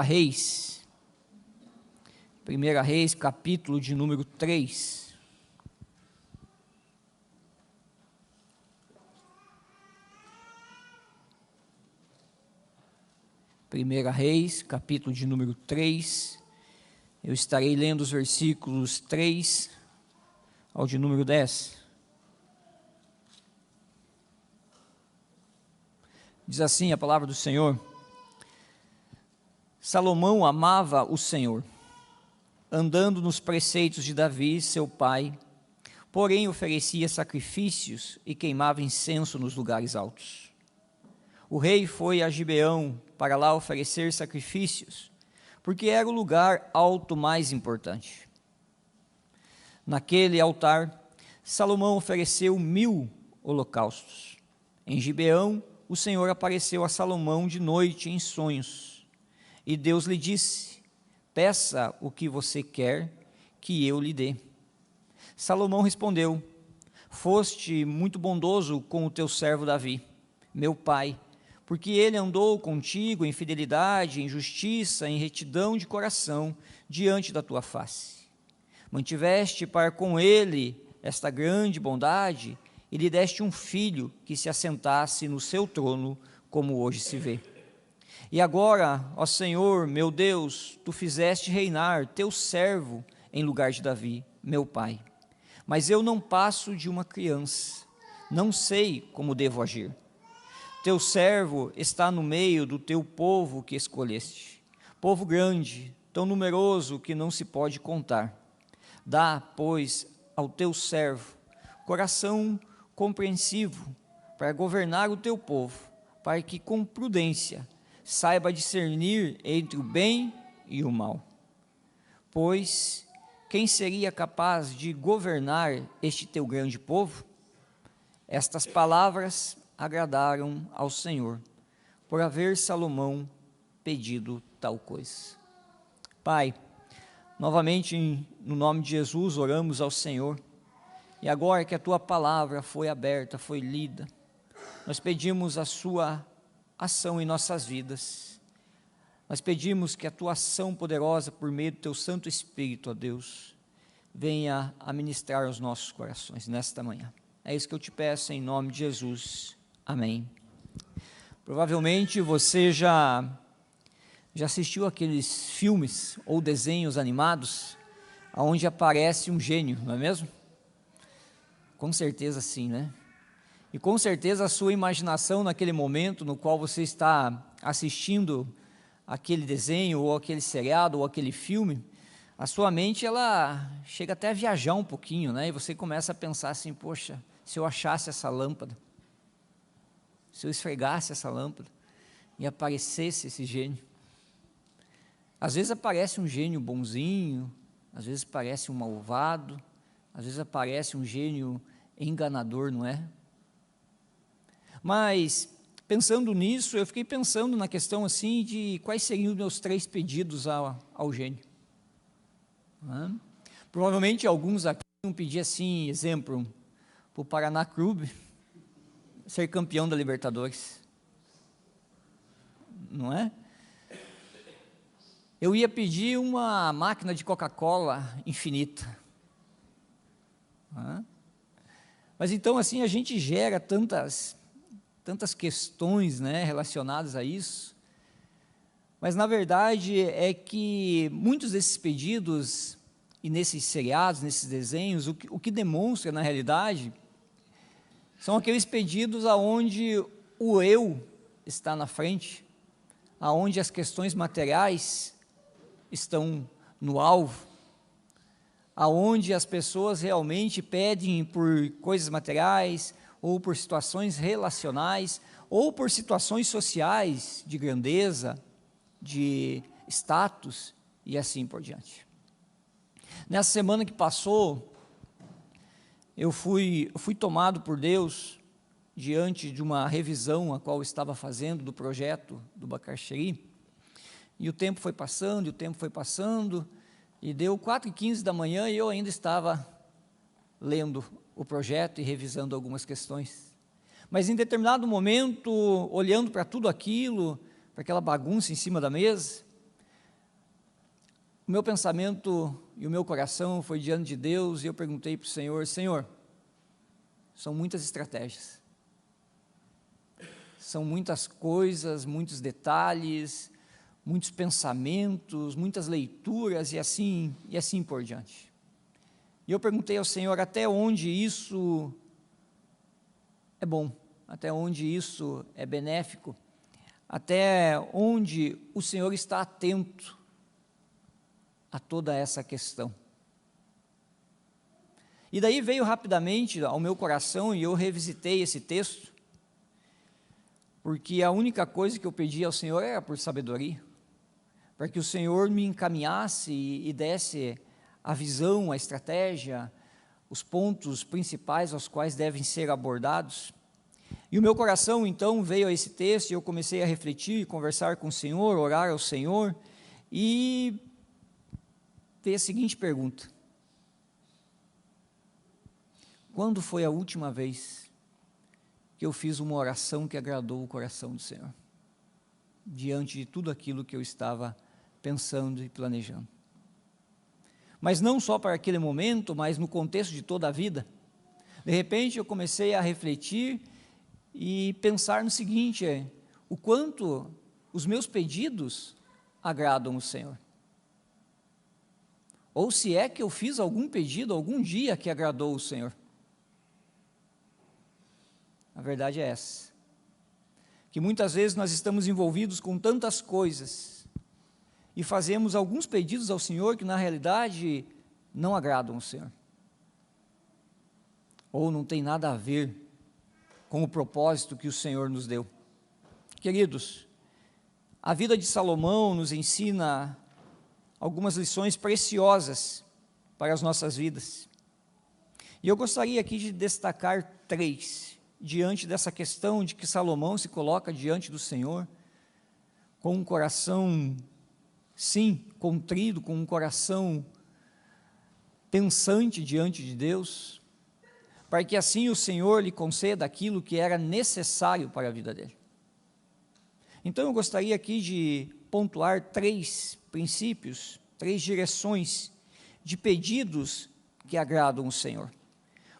Reis, 1 Reis, capítulo de número 3. Primeira Reis, capítulo de número 3, eu estarei lendo os versículos 3 ao de número 10. Diz assim a palavra do Senhor: Salomão amava o Senhor, andando nos preceitos de Davi, seu pai, porém oferecia sacrifícios e queimava incenso nos lugares altos. O rei foi a Gibeão para lá oferecer sacrifícios, porque era o lugar alto mais importante. Naquele altar, Salomão ofereceu 1000 holocaustos. Em Gibeão, o Senhor apareceu a Salomão de noite em sonhos. E Deus lhe disse: peça o que você quer que eu lhe dê. Salomão respondeu: foste muito bondoso com o teu servo Davi, meu pai, porque ele andou contigo em fidelidade, em justiça, em retidão de coração, diante da tua face. Mantiveste para com ele esta grande bondade, e lhe deste um filho que se assentasse no seu trono, como hoje se vê. E agora, ó Senhor, meu Deus, tu fizeste reinar teu servo em lugar de Davi, meu pai. Mas eu não passo de uma criança, não sei como devo agir. Teu servo está no meio do teu povo que escolheste, povo grande, tão numeroso que não se pode contar. Dá, pois, ao teu servo coração compreensivo para governar o teu povo, para que com prudência saiba discernir entre o bem e o mal. Pois quem seria capaz de governar este teu grande povo? Estas palavras agradaram ao Senhor, por haver Salomão pedido tal coisa. Pai, novamente no nome de Jesus oramos ao Senhor, e agora que a tua palavra foi aberta, foi lida, nós pedimos a sua ação em nossas vidas. Nós pedimos que a tua ação poderosa por meio do teu Santo Espírito, ó Deus, venha a ministrar aos nossos corações nesta manhã. É isso que eu te peço em nome de Jesus. Amém. Provavelmente você já assistiu aqueles filmes ou desenhos animados onde aparece um gênio, não é mesmo? Com certeza sim, né? E com certeza a sua imaginação naquele momento no qual você está assistindo aquele desenho, ou aquele seriado, ou aquele filme, a sua mente ela chega até a viajar um pouquinho, né? E você começa a pensar assim: poxa, se eu achasse essa lâmpada, se eu esfregasse essa lâmpada e aparecesse esse gênio. Às vezes aparece um gênio bonzinho, às vezes aparece um malvado, às vezes aparece um gênio enganador, não é? Mas, pensando nisso, eu fiquei pensando na questão assim de quais seriam os meus 3 pedidos ao gênio. Provavelmente alguns aqui vão pedir assim, exemplo, para o Paraná Clube ser campeão da Libertadores. Não é? Eu ia pedir uma máquina de Coca-Cola infinita. Mas então assim a gente gera tantas questões, né, relacionadas a isso, mas na verdade é que muitos desses pedidos, e nesses seriados, nesses desenhos, o que demonstra na realidade, são aqueles pedidos aonde o eu está na frente, aonde as questões materiais estão no alvo, aonde as pessoas realmente pedem por coisas materiais, ou por situações relacionais, ou por situações sociais, de grandeza, de status, e assim por diante. Nessa semana que passou, eu fui tomado por Deus, diante de uma revisão a qual eu estava fazendo do projeto do Bacaxeri, e o tempo foi passando, e deu 4h15 da manhã, e eu ainda estava lendo o projeto e revisando algumas questões. Mas em determinado momento, olhando para tudo aquilo, para aquela bagunça em cima da mesa, o meu pensamento e o meu coração foi diante de Deus e eu perguntei para o Senhor: Senhor, são muitas estratégias, são muitas coisas, muitos detalhes, muitos pensamentos, muitas leituras e assim por diante. E eu perguntei ao Senhor até onde isso é bom, até onde isso é benéfico, até onde o Senhor está atento a toda essa questão. E daí veio rapidamente ao meu coração e eu revisitei esse texto, porque a única coisa que eu pedi ao Senhor era por sabedoria, para que o Senhor me encaminhasse e desse a visão, a estratégia, os pontos principais aos quais devem ser abordados. E o meu coração então veio a esse texto e eu comecei a refletir, conversar com o Senhor, orar ao Senhor e veio a seguinte pergunta: quando foi a última vez que eu fiz uma oração que agradou o coração do Senhor, diante de tudo aquilo que eu estava pensando e planejando? Mas não só para aquele momento, mas no contexto de toda a vida. De repente eu comecei a refletir e pensar no seguinte: o quanto os meus pedidos agradam o Senhor. Ou se é que eu fiz algum pedido algum dia que agradou o Senhor. A verdade é essa, que muitas vezes nós estamos envolvidos com tantas coisas e fazemos alguns pedidos ao Senhor que na realidade não agradam o Senhor, ou não tem nada a ver com o propósito que o Senhor nos deu. Queridos, a vida de Salomão nos ensina algumas lições preciosas para as nossas vidas, e eu gostaria aqui de destacar 3, diante dessa questão de que Salomão se coloca diante do Senhor, com um coração, sim, contrido, com um coração pensante diante de Deus, para que assim o Senhor lhe conceda aquilo que era necessário para a vida dele. Então eu gostaria aqui de pontuar 3 princípios, 3 direções de pedidos que agradam o Senhor.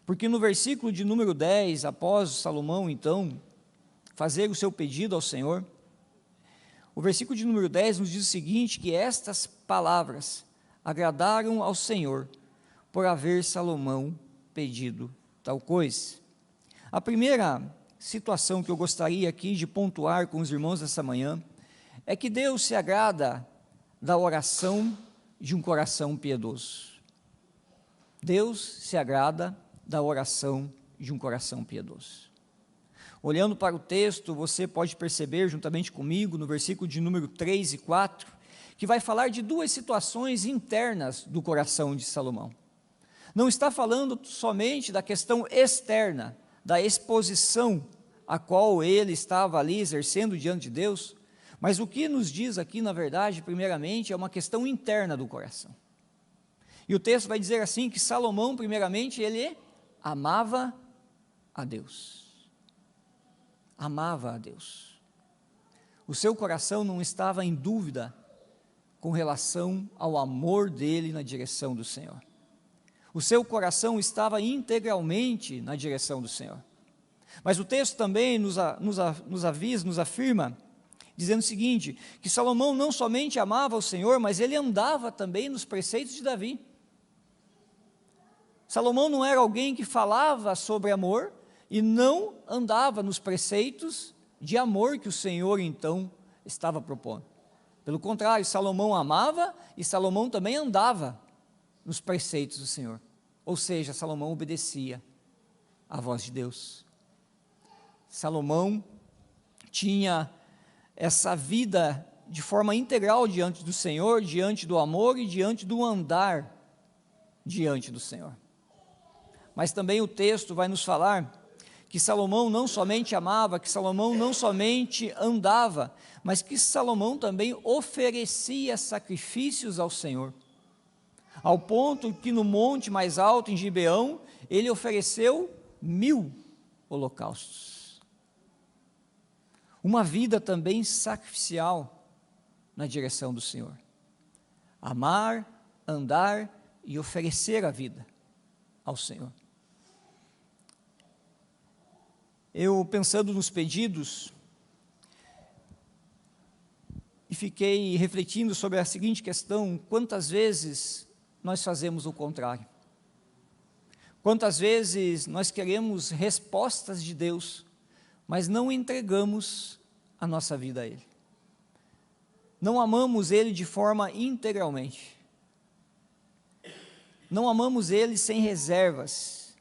Porque no versículo de número 10, após Salomão então fazer o seu pedido ao Senhor, o versículo de número 10 nos diz o seguinte: que estas palavras agradaram ao Senhor por haver Salomão pedido tal coisa. A primeira situação que eu gostaria aqui de pontuar com os irmãos essa manhã é que Deus se agrada da oração de um coração piedoso. Deus se agrada da oração de um coração piedoso. Olhando para o texto, você pode perceber juntamente comigo no versículo de número 3 e 4, que vai falar de 2 situações internas do coração de Salomão. Não está falando somente da questão externa, da exposição a qual ele estava ali exercendo diante de Deus, mas o que nos diz aqui, na verdade, primeiramente, é uma questão interna do coração. E o texto vai dizer assim, que Salomão, primeiramente, ele amava a Deus. Amava a Deus. O seu coração não estava em dúvida com relação ao amor dele na direção do Senhor. O seu coração estava integralmente na direção do Senhor. Mas o texto também nos avisa, nos afirma, dizendo o seguinte, que Salomão não somente amava o Senhor, mas ele andava também nos preceitos de Davi. Salomão não era alguém que falava sobre amor e não andava nos preceitos de amor que o Senhor então estava propondo. Pelo contrário, Salomão amava e Salomão também andava nos preceitos do Senhor. Ou seja, Salomão obedecia à voz de Deus. Salomão tinha essa vida de forma integral diante do Senhor, diante do amor e diante do andar diante do Senhor. Mas também o texto vai nos falar que Salomão não somente amava, que Salomão não somente andava, mas que Salomão também oferecia sacrifícios ao Senhor, ao ponto que no monte mais alto, em Gibeão, ele ofereceu 1000 holocaustos. Uma vida também sacrificial na direção do Senhor. amar, andar e oferecer a vida ao Senhor. Eu, pensando nos pedidos, e fiquei refletindo sobre a seguinte questão: quantas vezes nós fazemos o contrário? Quantas vezes nós queremos respostas de Deus, mas não entregamos a nossa vida a Ele? Não amamos Ele de forma integralmente. Não amamos Ele sem reservas.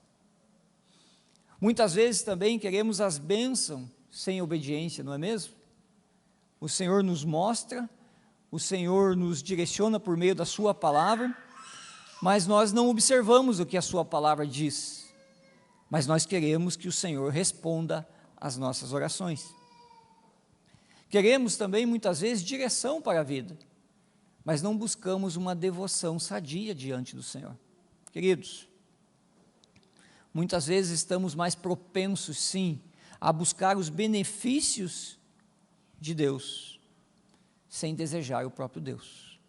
Muitas vezes também queremos as bênçãos sem obediência, não é mesmo? O Senhor nos mostra, o Senhor nos direciona por meio da sua palavra, mas nós não observamos o que a sua palavra diz, mas nós queremos que o Senhor responda às nossas orações. Queremos também muitas vezes direção para a vida, mas não buscamos uma devoção sadia diante do Senhor. Queridos, muitas vezes estamos mais propensos, sim, a buscar os benefícios de Deus, sem desejar o próprio Deus.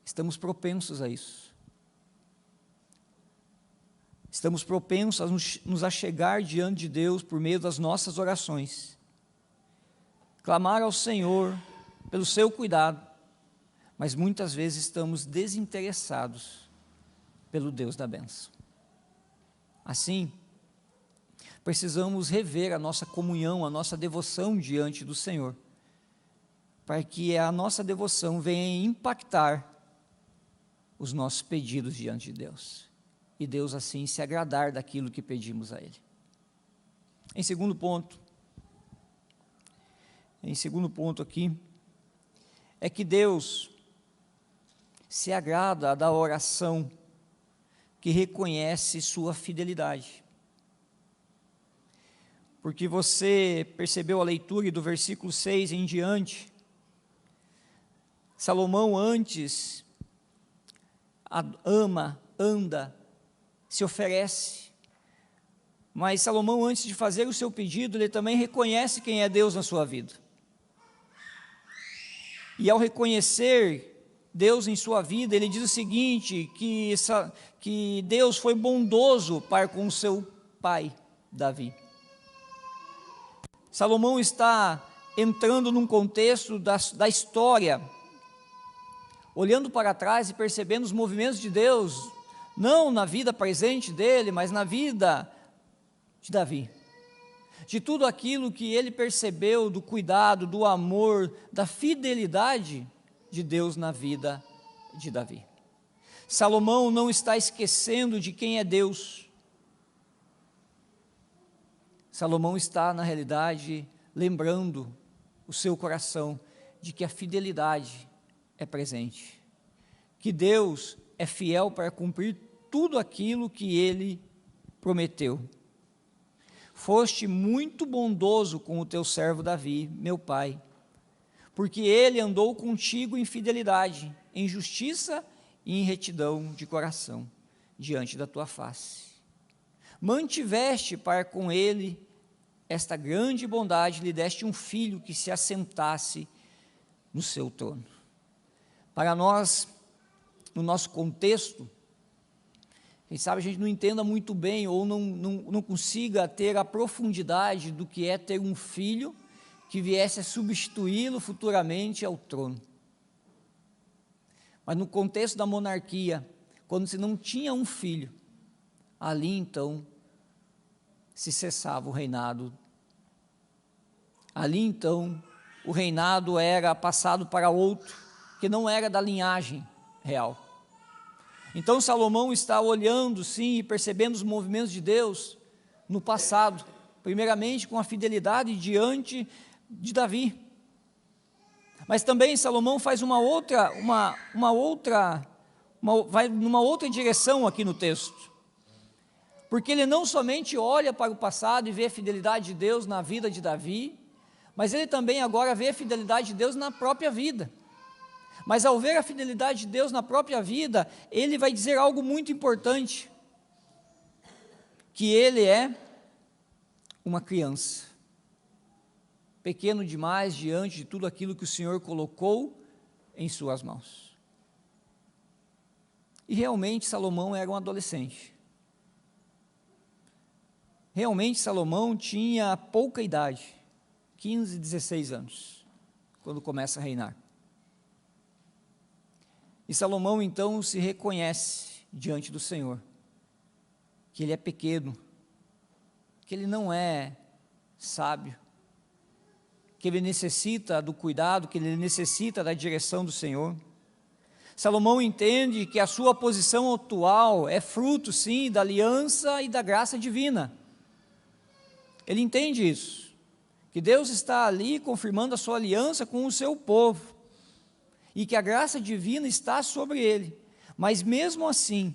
Estamos propensos a isso. Estamos propensos a nos achegar diante de Deus por meio das nossas orações, clamar ao Senhor pelo seu cuidado, mas muitas vezes estamos desinteressados pelo Deus da bênção. Assim, precisamos rever a nossa comunhão, a nossa devoção diante do Senhor, para que a nossa devoção venha impactar os nossos pedidos diante de Deus, e Deus assim se agradar daquilo que pedimos a Ele. Em segundo ponto aqui, é que Deus se agrada da oração que reconhece sua fidelidade. Porque você percebeu a leitura do versículo 6 em diante, Salomão antes ama, anda, se oferece, mas Salomão, antes de fazer o seu pedido, ele também reconhece quem é Deus na sua vida. E ao reconhecer Deus em sua vida, ele diz o seguinte, que Deus foi bondoso para com o seu pai, Davi. Salomão está entrando num contexto da história, olhando para trás e percebendo os movimentos de Deus, não na vida presente dele, mas na vida de Davi. De tudo aquilo que ele percebeu, do cuidado, do amor, da fidelidade de Deus na vida de Davi. Salomão não está esquecendo de quem é Deus. Salomão está, na realidade, lembrando o seu coração de que a fidelidade é presente, que Deus é fiel para cumprir tudo aquilo que Ele prometeu. Foste muito bondoso com o teu servo Davi, meu pai, porque ele andou contigo em fidelidade, em justiça e em retidão de coração, diante da tua face. Mantiveste para com ele esta grande bondade, lhe deste um filho que se assentasse no seu trono. Para nós, no nosso contexto, quem sabe a gente não entenda muito bem ou não consiga ter a profundidade do que é ter um filho que viesse a substituí-lo futuramente ao trono. Mas no contexto da monarquia, quando se não tinha um filho, ali então se cessava o reinado. Ali então o reinado era passado para outro, que não era da linhagem real. Então Salomão está olhando sim e percebendo os movimentos de Deus no passado, primeiramente com a fidelidade diante de Davi. Mas também Salomão faz vai numa outra direção aqui no texto. Porque ele não somente olha para o passado e vê a fidelidade de Deus na vida de Davi, mas ele também agora vê a fidelidade de Deus na própria vida. Mas ao ver a fidelidade de Deus na própria vida, ele vai dizer algo muito importante, que ele é uma criança, pequeno demais diante de tudo aquilo que o Senhor colocou em suas mãos. E realmente Salomão era um adolescente. Realmente Salomão tinha pouca idade, 15, 16 anos, quando começa a reinar. E Salomão então se reconhece diante do Senhor, que ele é pequeno, que ele não é sábio, que ele necessita do cuidado, que ele necessita da direção do Senhor. Salomão entende que a sua posição atual é fruto, sim, da aliança e da graça divina. Ele entende isso, que Deus está ali confirmando a sua aliança com o seu povo, e que a graça divina está sobre ele, mas mesmo assim,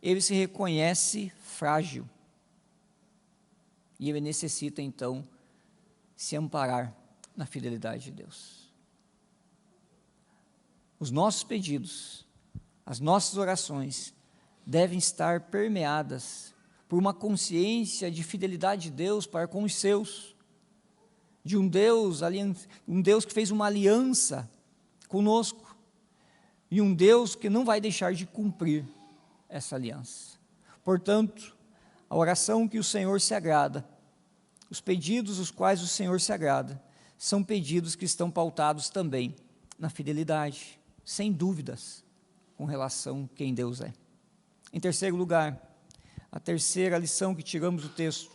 ele se reconhece frágil, e ele necessita então se amparar na fidelidade de Deus. Os nossos pedidos, as nossas orações, devem estar permeadas por uma consciência de fidelidade de Deus para com os seus, de um Deus que fez uma aliança conosco, e um Deus que não vai deixar de cumprir essa aliança. Portanto, a oração que o Senhor se agrada, os pedidos os quais o Senhor se agrada, são pedidos que estão pautados também na fidelidade, sem dúvidas, com relação a quem Deus é. Em terceiro lugar, a terceira lição que tiramos do texto: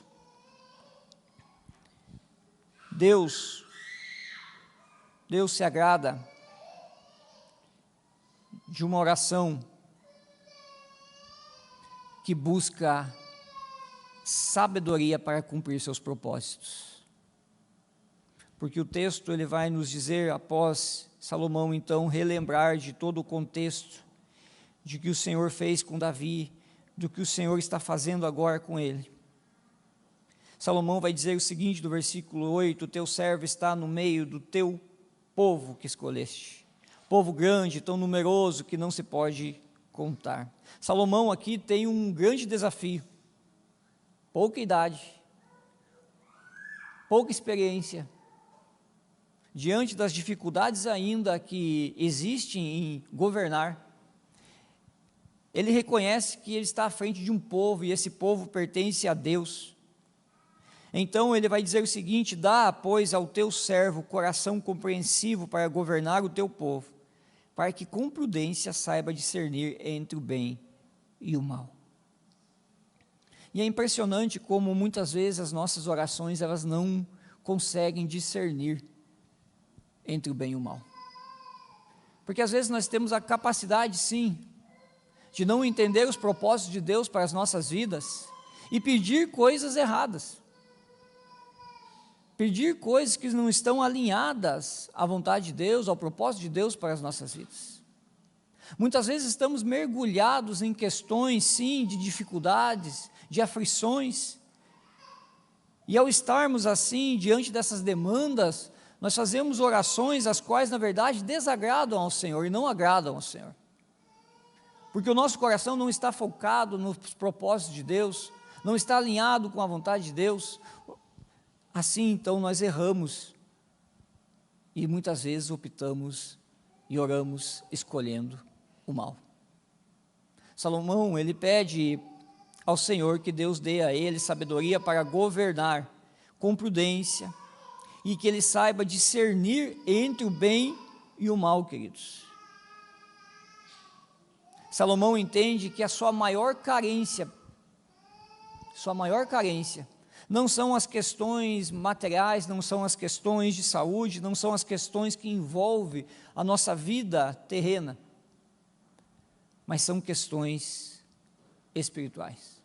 Deus se agrada de uma oração que busca sabedoria para cumprir seus propósitos. Porque o texto ele vai nos dizer, após Salomão então relembrar de todo o contexto, de que o Senhor fez com Davi, do que o Senhor está fazendo agora com ele. Salomão vai dizer o seguinte do versículo 8: o teu servo está no meio do teu povo que escolheste, povo grande, tão numeroso que não se pode contar. Salomão aqui tem um grande desafio, pouca idade, pouca experiência, diante das dificuldades ainda que existem em governar. Ele reconhece que ele está à frente de um povo, e esse povo pertence a Deus. Então ele vai dizer o seguinte: dá, pois, ao teu servo coração compreensivo para governar o teu povo, para que com prudência saiba discernir entre o bem e o mal. E é impressionante como muitas vezes as nossas orações, elas não conseguem discernir entre o bem e o mal. Porque às vezes nós temos a capacidade, sim, de não entender os propósitos de Deus para as nossas vidas e pedir coisas erradas, pedir coisas que não estão alinhadas à vontade de Deus, ao propósito de Deus para as nossas vidas. Muitas vezes estamos mergulhados em questões, sim, de dificuldades, de aflições, e ao estarmos assim, diante dessas demandas, nós fazemos orações as quais na verdade desagradam ao Senhor e não agradam ao Senhor. Porque o nosso coração não está focado nos propósitos de Deus, não está alinhado com a vontade de Deus. Assim, então, nós erramos e muitas vezes optamos e oramos escolhendo o mal. Salomão, ele pede ao Senhor que Deus dê a ele sabedoria para governar com prudência e que ele saiba discernir entre o bem e o mal, queridos. Salomão entende que a sua maior carência não são as questões materiais, não são as questões de saúde, não são as questões que envolvem a nossa vida terrena, mas são questões espirituais.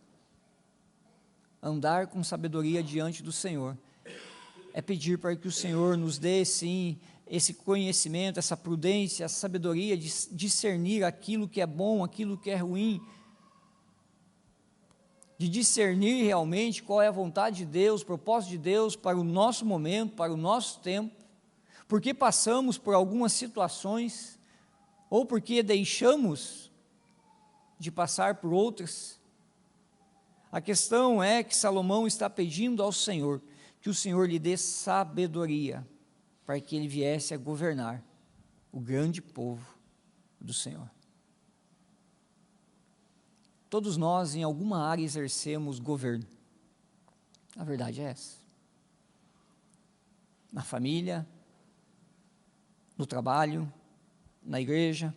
Andar com sabedoria diante do Senhor é pedir para que o Senhor nos dê, sim, esse conhecimento, essa prudência, essa sabedoria de discernir aquilo que é bom, aquilo que é ruim, de discernir realmente qual é a vontade de Deus, o propósito de Deus para o nosso momento, para o nosso tempo, porque passamos por algumas situações, ou porque deixamos de passar por outras. A questão é que Salomão está pedindo ao Senhor que o Senhor lhe dê sabedoria, para que ele viesse a governar o grande povo do Senhor. Todos nós, em alguma área, exercemos governo. A verdade é essa. Na família, no trabalho, na igreja.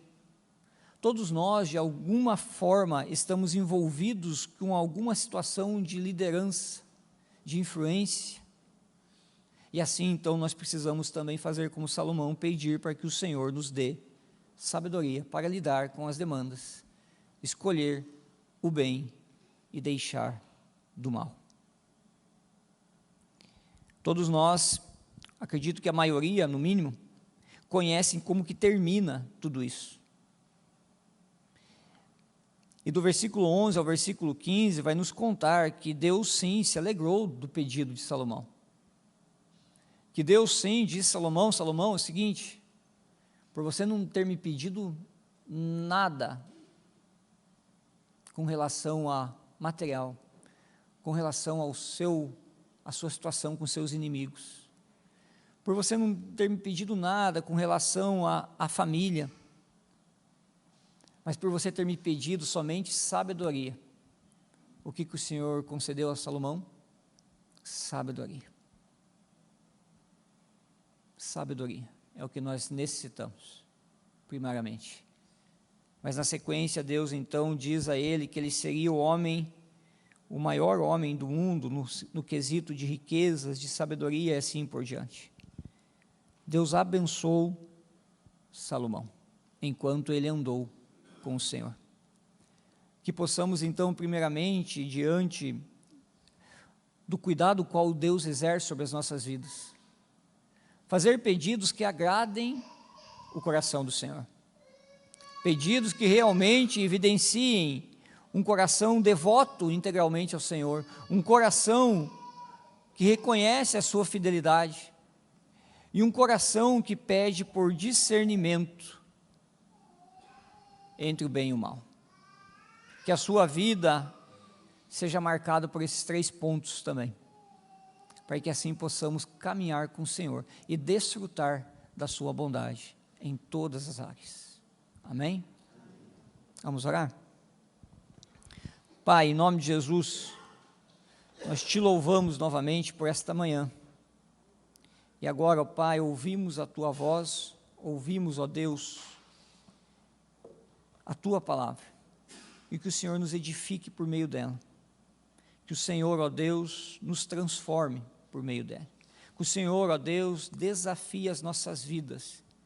Todos nós, de alguma forma, estamos envolvidos com alguma situação de liderança, de influência. E assim, então, nós precisamos também fazer como Salomão, pedir para que o Senhor nos dê sabedoria para lidar com as demandas, escolher o bem e deixar do mal. Todos nós, acredito que a maioria, no mínimo, conhecem como que termina tudo isso. E do versículo 11 ao versículo 15 vai nos contar que Deus sim se alegrou do pedido de Salomão. Que Deus sim disse a Salomão, Salomão, é o seguinte, por você não ter me pedido nada com relação a material, com relação à sua situação com seus inimigos, por você não ter me pedido nada com relação à família, mas por você ter me pedido somente sabedoria. O que o Senhor concedeu a Salomão? Sabedoria. Sabedoria é o que nós necessitamos, primariamente. Mas na sequência, Deus então diz a ele que ele seria o homem, o maior homem do mundo, no quesito de riquezas, de sabedoria e assim por diante. Deus abençoou Salomão, enquanto ele andou com o Senhor. Que possamos então, primeiramente, diante do cuidado qual Deus exerce sobre as nossas vidas, fazer pedidos que agradem o coração do Senhor. Pedidos que realmente evidenciem um coração devoto integralmente ao Senhor, um coração que reconhece a sua fidelidade e um coração que pede por discernimento entre o bem e o mal. Que a sua vida seja marcada por esses 3 pontos também, para que assim possamos caminhar com o Senhor e desfrutar da sua bondade em todas as áreas. Amém? Vamos orar? Pai, em nome de Jesus, nós te louvamos novamente por esta manhã. E agora, ó Pai, ouvimos a tua voz, ouvimos, ó Deus, a tua palavra, e que o Senhor nos edifique por meio dela. Que o Senhor, ó Deus, nos transforme por meio dela. Que o Senhor, ó Deus, desafie as nossas vidas